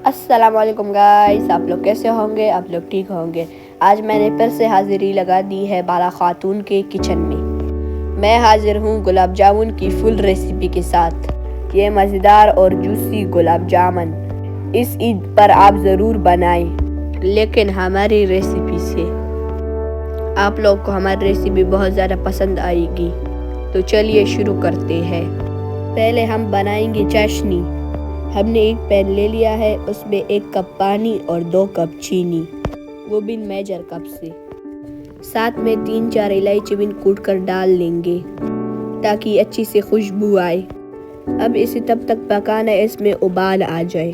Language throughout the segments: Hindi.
अस्सलाम वालेकुम गाइस, आप लोग कैसे होंगे? आप लोग ठीक होंगे। आज मैंने फिर से हाज़िरी लगा दी है बाला खातून के किचन में। मैं हाजिर हूँ गुलाब जामुन की फुल रेसिपी के साथ। ये मज़ेदार और जूसी गुलाब जामुन इस ईद पर आप ज़रूर बनाएं, लेकिन हमारी रेसिपी से। आप लोग को हमारी रेसिपी बहुत ज़्यादा पसंद आएगी। तो चलिए शुरू करते हैं। पहले हम बनाएंगे चाशनी। हमने एक पैन ले लिया है, उसमें 1 कप पानी और 2 कप चीनी, वो भी मेजर कप से। साथ में 3-4 इलायची भी कूट कर डाल लेंगे ताकि अच्छी से खुशबू आए। अब इसे तब तक पकाना है इसमें उबाल आ जाए।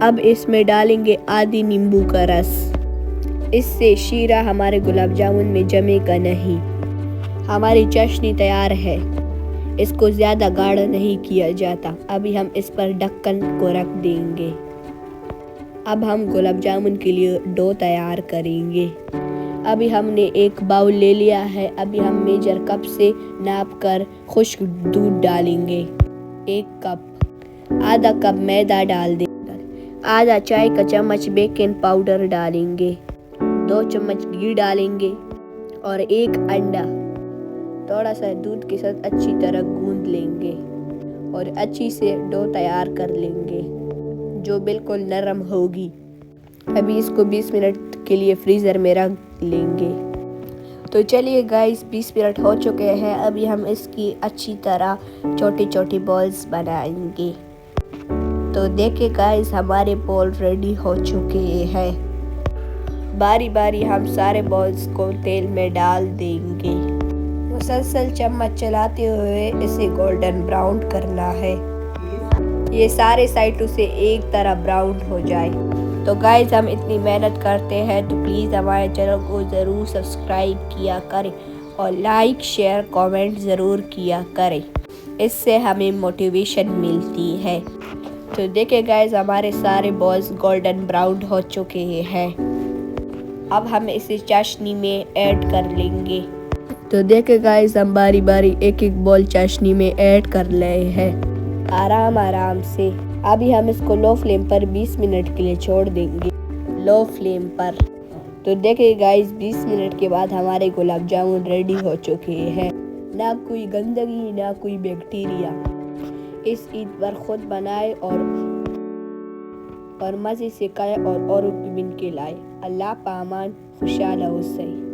अब इसमें डालेंगे आधी नींबू का रस। इससे शीरा हमारे गुलाब जामुन में जमेगा नहीं। हमारी चाशनी तैयार है। इसको ज़्यादा गाढ़ा नहीं किया जाता। अभी हम इस पर ढक्कन को रख देंगे। अब हम गुलाब जामुन के लिए डो तैयार करेंगे। अभी हमने एक बाउल ले लिया है। अभी हम मेजर कप से नाप कर खुश्क दूध डालेंगे। 1 कप। आधा कप मैदा डाल देंगे। आधा चाय का चम्मच बेकिंग पाउडर डालेंगे। 2 चम्मच घी डालेंगे और 1 अंडा थोड़ा सा दूध के साथ अच्छी तरह गूंद लेंगे और अच्छी से डो तैयार कर लेंगे जो बिल्कुल नरम होगी। अभी इसको 20 मिनट के लिए फ्रीज़र में रख लेंगे। तो चलिए गाइस, 20 मिनट हो चुके हैं। अभी हम इसकी अच्छी तरह छोटी छोटी बॉल्स बनाएंगे। तो देखिए गाइस, हमारे बॉल रेडी हो चुके हैं। बारी बारी हम सारे बॉल्स को तेल में डाल देंगे। मुसलसल चम्मच चलाते हुए इसे गोल्डन ब्राउन करना है। ये सारे साइडों से एक तरह ब्राउन हो जाए। तो गाइस, हम इतनी मेहनत करते हैं तो प्लीज़ हमारे चैनल को ज़रूर सब्सक्राइब किया करें और लाइक शेयर कमेंट ज़रूर किया करें। इससे हमें मोटिवेशन मिलती है। तो देखिए गाइस, हमारे सारे बॉल्स गोल्डन ब्राउन हो चुके हैं। अब हम इसे चाशनी में ऐड कर लेंगे। तो देखिए गाइस, हम बारी बारी एक एक बॉल चाशनी में ऐड कर रहे हैं आराम आराम से। अभी हम इसको लो फ्लेम पर 20 मिनट के लिए छोड़ देंगे, लो फ्लेम पर। तो देखिए गाइस, 20 मिनट के बाद हमारे गुलाब जामुन रेडी हो चुके हैं। ना कोई गंदगी ना कोई बैक्टीरिया। इस ईद पर खुद बनाए और मज़े से खाए और औरों को भी के लाए। अल्लाह पामान खुशहाल हो सही।